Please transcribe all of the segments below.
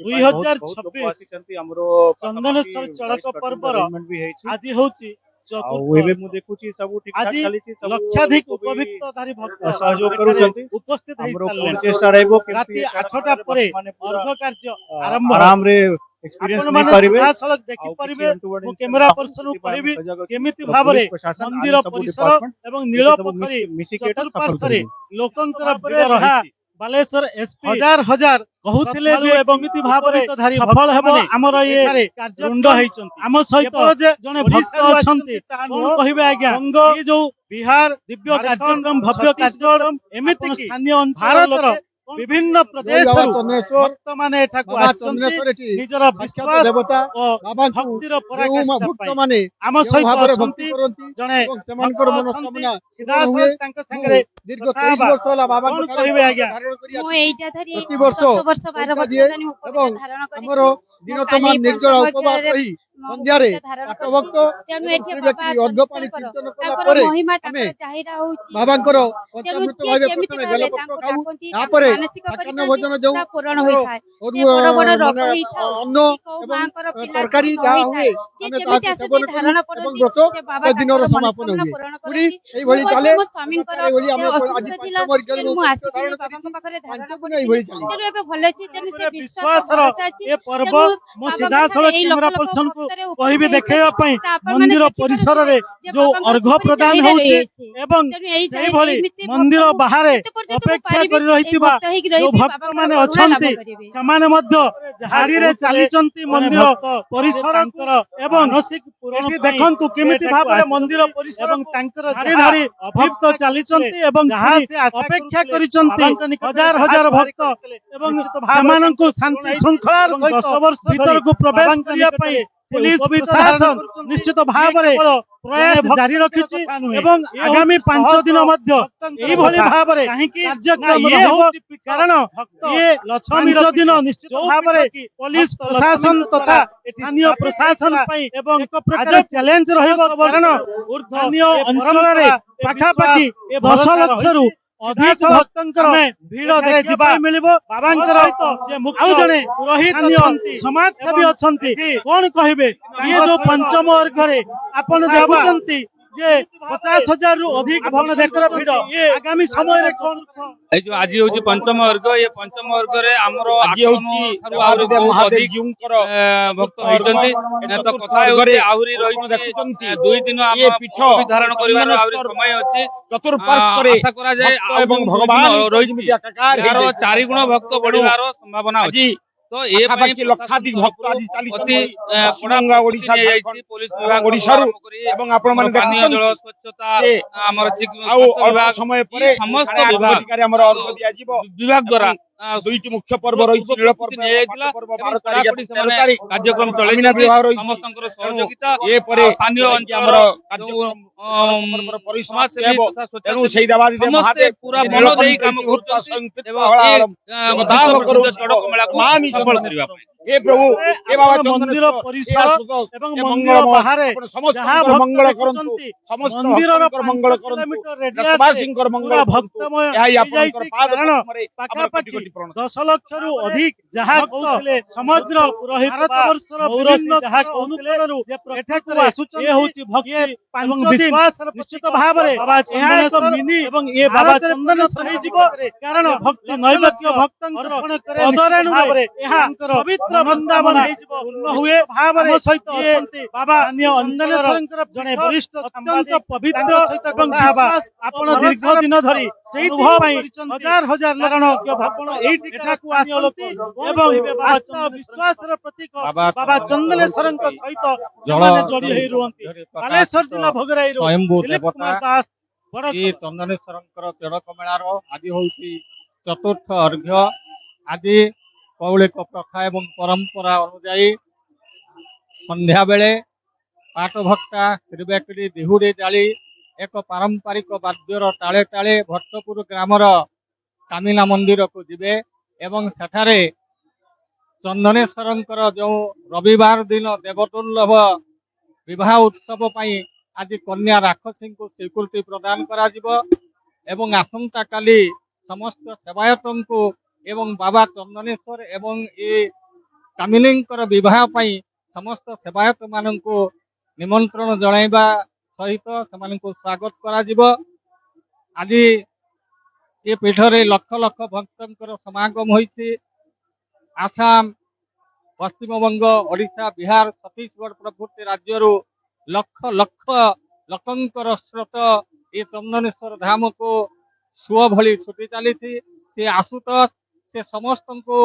2026 ଚନ୍ଦନେଶ୍ୱର ଚଳକ ପର୍ବର ଆଜି ହେଉଛି ଆଜି ଲକ୍ଷାଧିକ ଉପବିକ୍ତଧାରୀ ଭକ୍ତ ଉପସ୍ଥିତ ହେଇସାରିଲେଣି। ରାତି 8ଟା ପରେ ଅର୍ଘ କାର୍ଯ୍ୟ ଆରମ୍ଭ ଆପଣମାନେ ସିଧାସଳଖ ଦେଖିପାରିବେ। ମୁଁ କ୍ୟାମେରା ପର୍ସନକୁ କହିବି କେମିତି ଭାବରେ ମନ୍ଦିର ପରିସର ଏବଂ ନୀଳ ପୋଖରୀ ଚତୁଃପାର୍ଶ୍ୱରେ ଲୋକଙ୍କର ଭିଡ଼ ରହିଛି। ବାଲେଶ୍ୱର ଏସପି ହଜାର କହୁଥିଲେ ଯେ ଏମିତି ଭାବରେ ସଫଳ ହେବ ଆମର ଇଏ କାର୍ଯ୍ୟରୁଣ୍ଡ ହେଇଛନ୍ତି। ଆମ ସହିତ ଜଣେ ଭକ୍ତ ଅଛନ୍ତି, କଣ କହିବେ ଆଜ୍ଞା? ଏ ଯୋଉ ବିହାର ଦିବ୍ୟ କାର୍ଯ୍ୟକ୍ରମ ଭବ୍ୟ କାର୍ଯ୍ୟକ୍ରମ ଏମିତି କି ସ୍ଥାନୀୟ ଭାରତର ବିଭିନ୍ନ ପ୍ରଦେଶରୁ ଭକ୍ତମାନେ ଏଠାକୁ ଆସିଛନ୍ତି ନିଜର ବିଶ୍ୱାସ ଓ ଭକ୍ତିର ପରାକାଷ୍ଠା ପାଇଁ। ଆମ ସହିତ ଅଛନ୍ତି ଜଣେ ଭକ୍ତ ଅଛନ୍ତି, ସିଧାସଳଖ ତାଙ୍କ ସାଙ୍ଗରେ କଥା ହେବା। କଣ କହିବେ ଆଜ୍ଞା? ମୁଁ ଏଇଟା ଧରି 10 ବର୍ଷ 12 ବର୍ଷ ହେଲାଣି ମୁଁ ପବିତ୍ର ଧାରଣ କରିଛି। ମୁଁ କାଲି ନିର୍ଜଳ ଉପବାସ ରହି ସନ୍ଧ୍ୟାରେ ଭକ୍ତ ତେଣୁ ଏଠି ବାବା ତାଙ୍କର ମହିମା ତାଙ୍କର ଚାହିଦା ହଉଛି ବାବାଙ୍କର ପଞ୍ଚାମୃତ ଭାବେ ପ୍ରଥମେ ବେଲପତ୍ର ଖାଉ, ତାପରେ ଶାକାନ୍ନ ଭୋଜନ ଯୋଉ ପୂରଣ ହୋଇଥାଏ। ସେ ବଡ ବଡ ରୋଗ ହେଇଥାଉ ଅନ୍ନ ଏବଂ ତରକାରୀ ଯାହା ହୁଏ ଆମେ ତାହାକୁ ସେବନ କରୁ ଏବଂ ବ୍ରତ ସେ ଦିନର ସମାପନ ହୁଏ। ପୁଣି ଏଇଭଳି ଚାଲେ। ସ୍ୱାମୀଙ୍କର ଅସୁସ୍ଥ ଥିଲା ତେଣୁ ମୁଁ ଆସିଥିଲି ବାବାଙ୍କ ପାଖରେ ଧାରଣ କରିଥିଲି। ତେଣୁ ଏବେ ଭଲ ଅଛି। ତେଣୁ ସେ ବିଶ୍ୱାସର ଏ ପର୍ବ ମୁଁ ସିଧାସଳଖ କ୍ୟାମେରା ପର୍ସନକୁ କହିବି ଦେଖେଇବା ପାଇଁ ମନ୍ଦିର ପରିସରରେ ଯୋଉ ଅର୍ଘ ପ୍ରଦାନ ହଉଛି ଏବଂ ସେଇଭଳି ମନ୍ଦିର ବାହାରେ ଅପେକ୍ଷା କରି ରହିଥିବା ଯୋଉ ଭକ୍ତମାନେ ଅଛନ୍ତି ସେମାନେ ମଧ୍ୟ ଧାଡିରେ ଚାଲିଛନ୍ତି ମନ୍ଦିର ପରିସରଙ୍କର ଏବଂ ଏଠି ଦେଖନ୍ତୁ କେମିତି ଭାବରେ ମନ୍ଦିର ପରିସର ଏବଂ ତାଙ୍କର ଧାଡି ଭକ୍ତ ଚାଲିଛନ୍ତି ଏବଂ ଯାହା ସେ ଅପେକ୍ଷା କରିଛନ୍ତି ହଜାର ହଜାର ଭକ୍ତ ଏବଂ ସେମାନଙ୍କୁ ଶାନ୍ତି ଶୃଙ୍ଖଳାର ସହିତ ଭିତରକୁ ପ୍ରବେଶ କରିବା ପାଇଁ ପୁଲିସ ପ୍ରଶାସନ ନିଶ୍ଚିତ ଭାବରେ ପ୍ରୟାସ ଜାରି ରଖିଛି ଏବଂ ଆଗାମୀ 5 ଦିନ ମଧ୍ୟ ଏଇଭଳି ଭାବରେ କାର୍ଯ୍ୟକ୍ରମ ରହିବ। କାରଣ ଇଏ 5 ଦିନ ନିଶ୍ଚିତ ଭାବରେ ପୁଲିସ ପ୍ରଶାସନ ତଥା ସ୍ଥାନୀୟ ପ୍ରଶାସନ ପାଇଁ ଏବଂ ଏକ ପ୍ରକାର ଚ୍ୟାଲେଞ୍ଜ ରହିବ। କାରଣ ସ୍ଥାନୀୟ ଅଞ୍ଚଳରେ ପାଖାପାଖି 10 ଲକ୍ଷରୁ ଅଧିକ ଭକ୍ତଙ୍କର ଭିଡ଼ ଦେଖିବା ପାଇଁ ମିଳିବ। ବାବାଙ୍କର ଆଉ ଜଣେ ପୁରୋହିତ ଅଛନ୍ତି, ସମାଜସେବୀ ଅଛନ୍ତି, କଣ କହିବେ? ଇଏ ଯୋଉ ପଞ୍ଚମ ଅର୍ଘରେ ଆପଣ ଭାବୁଛନ୍ତି ଯେ 50,000ରୁ ଅଧିକ ଭକ୍ତଙ୍କର ଭିଡ଼ ଆଗାମୀ ସମୟରେ କଣ? এই যে আজি হচ্ছে পঞ্চম অর্ঘ, এই পঞ্চম অর্ঘরে আমার আজি হচ্ছে মহাদেবজীଙ୍କର ভক্ত হইଛନ୍ତି। তো কথা হচ্ছে আହୁରି ରହିଛି 2 ଦିନ ଆମ ପୀଠ ଧାରଣ କରିବାର ଆହୁରି ସମୟ ଅଛି। ଚତୁଃପାର୍ଶ୍ୱରେ ଆଶା କରାଯାଏ ଏବଂ ଭଗବାନ ରହିଛି ଏହାର 4 ଗୁଣ ଭକ୍ତ ବଢିବାର ସମ୍ଭାବନା ଅଛି। ତ ଏ ପାଇଁ ଲକ୍ଷାଧିକ ଭକ୍ତ ଆଜି ଚାଲିଛନ୍ତି ପଡା ଓଡିଶା ଯାଇଛି ପୁଲିସ ବିଭାଗ ଓଡିଶାରୁ ଏବଂ ଆପଣ ମାନେ ପାନୀୟ ଜଳ ସ୍ୱଚ୍ଛତା ଆମର ଆଉ ଅଳ୍ପ ସମୟ ପରେ ସମସ୍ତ ବିଭାଗ ଆମର ଅର୍ଘ ଦିଆଯିବ ବିଭାଗ ଦ୍ୱାରା 2ଟି ମୁଖ୍ୟ ପର୍ବ ରହିଛି ନୀଳ ପର୍ବ ନିଆଯାଇଥିଲା। କାର୍ଯ୍ୟକ୍ରମ ଚଳେଇ ସମସ୍ତଙ୍କର ସହଯୋଗିତା ଏପରେ ପାନୀୟ ଅଞ୍ଚଳର ପରିସମାପ୍ତି ହେବ। ତେଣୁ ସେଇ ଦେବାଦିଦେବ ମହାଦେବ ପୁରା ମନ ଦେଇ କାମ କରୁଛନ୍ତି ଏବଂ ଚଡ଼କ ମେଳାକୁ ସଫଳ କରିବା ପାଇଁ हे प्रभु हे बाबा ମନ୍ଦିର ପରିସର ଏବଂ ମନ୍ଦିର ବାହାରେ ଯାହା ମଙ୍ଗଳ କରନ୍ତି ମନ୍ଦିରର ମଙ୍ଗଳ କରନ୍ତୁ ଦେଶବାସୀଙ୍କର ମଙ୍ଗଳ ଭକ୍ତମୟ ହେଇଯାଇଛି। କାରଣ ପାଖାପାଖି 10 ଲକ୍ଷରୁ ଅଧିକ ଯାହା କହୁଥିଲେ ସମଗ୍ର ଭାରତବର୍ଷର ବିଭିନ୍ନ ଯାହା କହୁଥିଲେ ଏଠାକୁ ଆସୁଛନ୍ତି। ଏ ହେଉଛି ଭକ୍ତି ଏବଂ ବିଶ୍ୱାସର ନିଶ୍ଚିତ ଭାବରେ ଏହା ଏକ ମିନି ଏବଂ ଏ ବାବା ଚନ୍ଦନେଶ୍ୱର ହେଇଯିବ। କାରଣ ଭକ୍ତି ନୈବେଦ୍ୟ ଭକ୍ତଙ୍କର ଅର୍ପଣ ଭାବରେ ଏହା ପବିତ୍ର ବୃନ୍ଦାବନ ହେଇଯିବ ପୂର୍ଣ୍ଣ ହୁଏ ଭାବରେ ସହିତ ଅଛନ୍ତି ବାବା ଚନ୍ଦନେଶ୍ୱରଙ୍କର ଜଣେ ବରିଷ୍ଠ ଅତ୍ୟନ୍ତ ପବିତ୍ର ଏବଂ ବିଶ୍ୱାସ ଆପଣ ଦୀର୍ଘ ଦିନ ଧରି ସେଇଥି ପାଇଁ ହଜାର ହଜାର କାରଣ ଆପଣ ଏଠାକୁ ଆସନ୍ତି ଏବଂ ଆସ୍ଥା ବିଶ୍ୱାସର ପ୍ରତୀକ ବାବା ଚନ୍ଦନେଶ୍ୱରଙ୍କ ସହିତ ସେମାନେ ଯୋଡ଼ି ହୋଇ ରୁହନ୍ତି। ବାଲେଶ୍ୱର ଜିଲ୍ଲା ଭୋଗରାଇରୁ ଦିଲ୍ଲୀପ କୁମାର ଦାସ ଶ୍ରୀ ଚନ୍ଦନେଶ୍ୱରଙ୍କର ଚଡ଼କ ମେଳାର ଆଜି ହେଉଛି ଚତୁର୍ଥ ଅର୍ଘ୍ୟ। ଆଜି କୌଳିକ ପ୍ରଥା ଏବଂ ପରମ୍ପରା ଅନୁଯାୟୀ ସନ୍ଧ୍ୟା ବେଳେ ପାଟଭକ୍ତା ଶ୍ରୀବେକଡ଼ି ଦିହୁଡ଼ି ଜାଳି ଏକ ପାରମ୍ପରିକ ବାଦ୍ୟର ତାଳେ ତାଳେ ଭଟ୍ଟପୁର ଗ୍ରାମର କାମିନା ମନ୍ଦିରକୁ ଯିବେ ଏବଂ ସେଠାରେ ଚନ୍ଦନେଶ୍ୱରଙ୍କର ଯେଉଁ ରବିବାର ଦିନ ଦେବଦୁର୍ଲ୍ଲଭ ବିବାହ ଉତ୍ସବ ପାଇଁ ଆଜି କନ୍ୟା ରାକ୍ଷସୀଙ୍କୁ ସ୍ୱୀକୃତି ପ୍ରଦାନ କରାଯିବ ଏବଂ ଆସନ୍ତାକାଲି ସମସ୍ତ ସେବାୟତଙ୍କୁ ଏବଂ ବାବା ଚନ୍ଦନେଶ୍ୱର ଏବଂ ଏ कामिनींकर विवाह पई समस्त सेवायत माननकु निमंत्रण जणाइबा सहित सेमानकु स्वागत करा जिवो। आज ये पीठरे लक्ष लक्ष भक्तंकर समागम होइछि। आसाम, पश्चिम बंग, ओडिशा, बिहार, छत्तीसगढ़ प्रभृति राज्यरू लक्ष लक्ष लोकंकर स्रोत ये चंदनेश्वर धाम को सुଅ भली छुटी चली से आशुतोष से समस्त को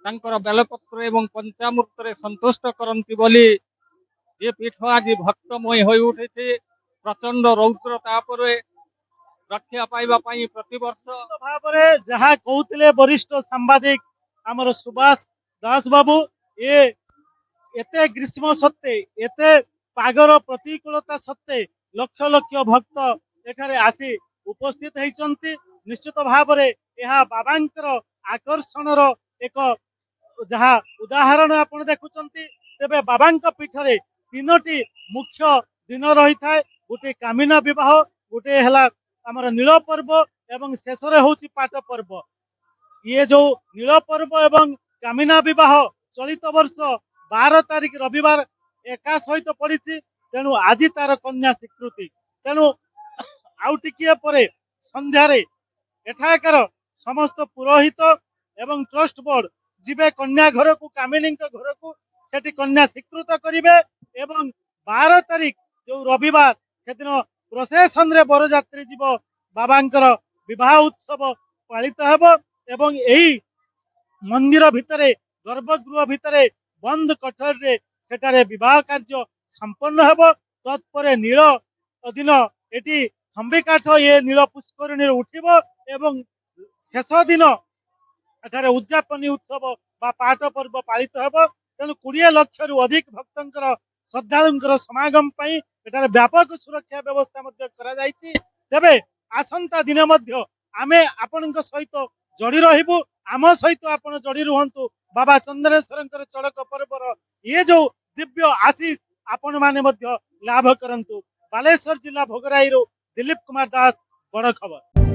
तांकर बेलपत्र एवं पंचामृत रे संतुष्ट करंती बोली ये पीठ आज भक्तमय होई उठिछि। प्रचंड रौद्र तापरे रक्षा पाइबा पई प्रतिवर्ष भाବରେ ଯାହା କହୁଥିଲେ ବରିଷ୍ଠ ସାମ୍ବାଦିକ ଆମର ସୁବାସ ଦାସ ବାବୁ ଏ ଏତେ ଗ୍ରୀଷ୍ମ ସତ୍ତ୍ୱେ ଏତେ ପାଗର ପ୍ରତିକୂଳତା ସତ୍ତ୍ୱେ ଲକ୍ଷ ଲକ୍ଷ ଭକ୍ତ ଏଠାରେ ଆସି ଉପସ୍ଥିତ ହେଇଛନ୍ତି। ନିଶ୍ଚିତ ଭାବରେ ଏହା ବାବାଙ୍କର ଆକର୍ଷଣର ଏକ ଯାହା ଉଦାହରଣ ଆପଣ ଦେଖୁଛନ୍ତି। ତେବେ ବାବାଙ୍କ ପୀଠରେ ତିନୋଟି ମୁଖ୍ୟ ଦିନ ରହିଥାଏ। ଗୋଟିଏ କାମିନା ବିବାହ, ଗୋଟିଏ ହେଲା ଆମର ନୀଳ ପର୍ବ ଏବଂ ଶେଷରେ ହଉଛି ପାଟ ପର୍ବ। ଇଏ ଯୋଉ ନୀଳ ପର୍ବ ଏବଂ କାମିନା ବିବାହ ଚଳିତ ବର୍ଷ 12 ତାରିଖ ରବିବାର ଏକା ସହିତ ପଡିଛି। ତେଣୁ ଆଜି ତାର କନ୍ୟା ସ୍ୱୀକୃତି। ତେଣୁ ଆଉ ଟିକିଏ ପରେ ସନ୍ଧ୍ୟାରେ ଏଠାକାର ସମସ୍ତ ପୁରୋହିତ ଏବଂ ଟ୍ରଷ୍ଟ ବୋର୍ଡ ଯିବେ କନ୍ୟା ଘରକୁ, କାମିନୀଙ୍କ ଘରକୁ, ସେଠି କନ୍ୟା ସ୍ୱୀକୃତ କରିବେ ଏବଂ 12 ତାରିଖ ଯୋଉ ରବିବାର ସେଦିନ ପ୍ରୋସେସନ ରେ ବରଯାତ୍ରୀ ଯିବ, ବାବାଙ୍କର ବିବାହ ଉତ୍ସବ ପାଳିତ ହେବ ଏବଂ ଏହି ମନ୍ଦିର ଭିତରେ ଗର୍ଭଗୃହ ଭିତରେ ବନ୍ଦ କୋଠରୀରେ ସେଠାରେ ବିବାହ କାର୍ଯ୍ୟ ସମ୍ପନ୍ନ ହେବ। ତତ୍ପରେ ନୀଳ ଦିନ ଏଠି ଖମ୍ବି କାଠ ଏ ନୀଳ ପୁଷ୍କରିଣୀରେ ଉଠିବ ଏବଂ ଶେଷ ଦିନ ଏଠାରେ ଉଦ୍ଯାପନୀ ଉତ୍ସବ ବା ପାଟ ପର୍ବ ପାଳିତ ହେବ। ତେଣୁ 20 ଲକ୍ଷରୁ ଅଧିକ ଭକ୍ତଙ୍କର ଶ୍ରଦ୍ଧାଳୁଙ୍କର ସମାଗମ ପାଇଁ ଏଠାରେ ବ୍ୟାପକ ସୁରକ୍ଷା ବ୍ୟବସ୍ଥା ମଧ୍ୟ କରାଯାଇଛି। ତେବେ ଆସନ୍ତା ଦିନ ମଧ୍ୟ ଆମେ ଆପଣଙ୍କ ସହିତ ଯୋଡ଼ି ରହିବୁ। ଆମ ସହିତ ଆପଣ ଯୋଡ଼ି ରୁହନ୍ତୁ। ବାବା ଚନ୍ଦନେଶ୍ୱରଙ୍କର ଚଳକ ପର୍ବର ଇଏ ଯୋଉ ଦିବ୍ୟ ଆଶୀଷ ଆପଣ ମାନେ ମଧ୍ୟ ଲାଭ କରନ୍ତୁ। ବାଲେଶ୍ୱର ଜିଲ୍ଲା ଭୋଗରାଇରୁ ଦିଲ୍ଲୀପ କୁମାର ଦାସ, ବଡ଼ ଖବର।